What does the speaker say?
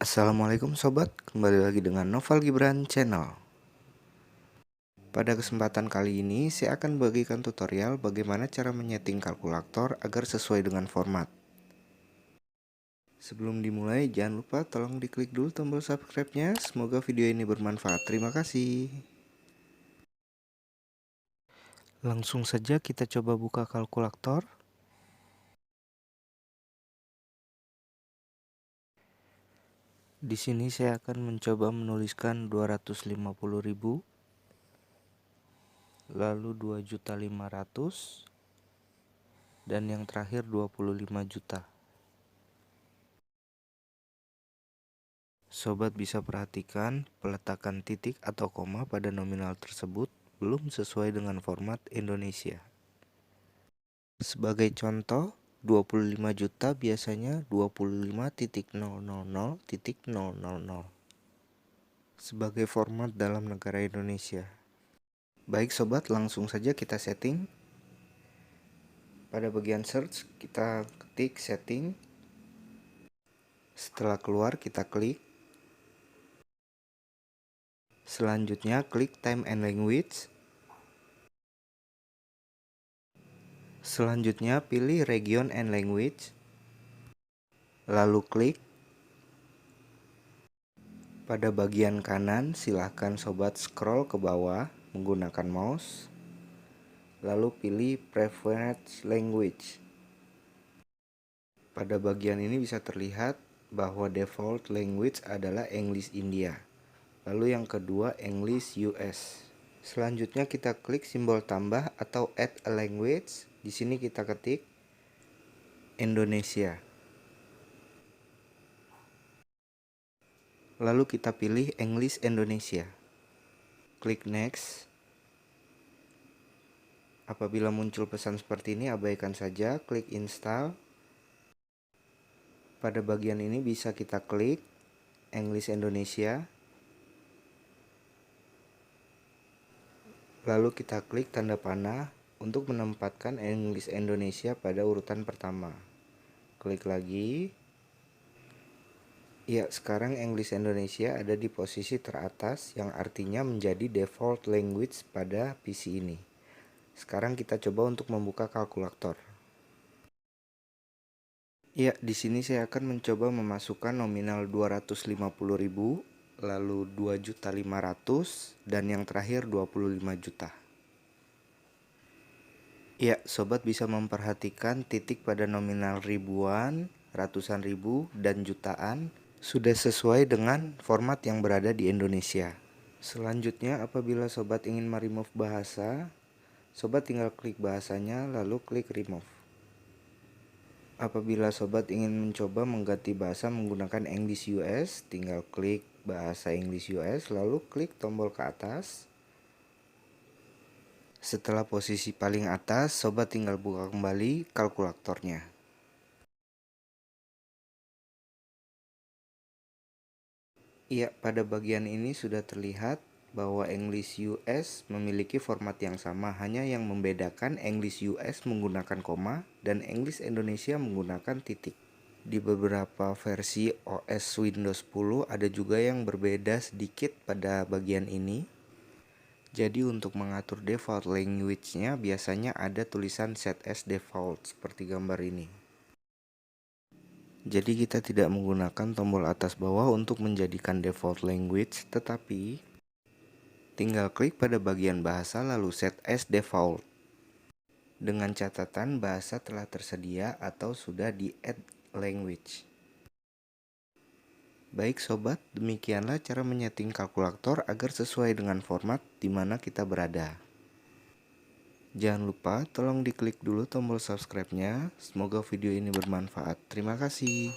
Assalamualaikum sobat, kembali lagi dengan Noval Gibran Channel. Pada kesempatan kali ini saya akan bagikan tutorial bagaimana cara menyeting kalkulator agar sesuai dengan format. Sebelum dimulai jangan lupa tolong diklik dulu tombol subscribe-nya. Semoga video ini bermanfaat. Terima kasih. Langsung saja kita coba buka kalkulator. Di sini saya akan mencoba menuliskan 250.000, lalu 2.500.000, dan yang terakhir 25 juta. Sobat bisa perhatikan peletakan titik atau koma pada nominal tersebut belum sesuai dengan format Indonesia. Sebagai contoh, 25 juta biasanya 25.000.000 sebagai format dalam negara Indonesia. Baik sobat, langsung saja kita setting. Pada bagian search kita ketik setting. Setelah keluar kita klik. Selanjutnya klik time and language. Selanjutnya pilih region and language. Lalu klik. Pada bagian kanan silahkan sobat scroll ke bawah menggunakan mouse. Lalu pilih preferred language. Pada bagian ini bisa terlihat bahwa default language adalah English India. Lalu yang kedua English US. Selanjutnya kita klik simbol tambah atau add a language. Di sini kita ketik Indonesia. Lalu kita pilih English Indonesia. Klik next. Apabila muncul pesan seperti ini abaikan saja, klik install. Pada bagian ini bisa kita klik English Indonesia. Lalu kita klik tanda panah untuk menempatkan English Indonesia pada urutan pertama. Klik lagi. Ya, sekarang English Indonesia ada di posisi teratas yang artinya menjadi default language pada PC ini. Sekarang kita coba untuk membuka kalkulator. Ya, di sini saya akan mencoba memasukkan nominal 250.000, lalu 2.500.000 dan yang terakhir 25 juta. Ya, sobat bisa memperhatikan titik pada nominal ribuan, ratusan ribu, dan jutaan sudah sesuai dengan format yang berada di Indonesia. Selanjutnya, apabila sobat ingin meremove bahasa, sobat tinggal klik bahasanya lalu klik remove. Apabila sobat ingin mencoba mengganti bahasa menggunakan English US, tinggal klik bahasa English US lalu klik tombol ke atas. Setelah posisi paling atas, sobat tinggal buka kembali kalkulatornya. Iya, pada bagian ini sudah terlihat bahwa English US memiliki format yang sama, hanya yang membedakan English US menggunakan koma dan English Indonesia menggunakan titik. Di beberapa versi OS Windows 10 ada juga yang berbeda sedikit pada bagian ini. Jadi untuk mengatur default language-nya biasanya ada tulisan set as default seperti gambar ini. Jadi kita tidak menggunakan tombol atas bawah untuk menjadikan default language, tetapi tinggal klik pada bagian bahasa lalu set as default. Dengan catatan bahasa telah tersedia atau sudah di add language. Baik sobat, demikianlah cara menyeting kalkulator agar sesuai dengan format di mana kita berada. Jangan lupa tolong diklik dulu tombol subscribe-nya. Semoga video ini bermanfaat. Terima kasih.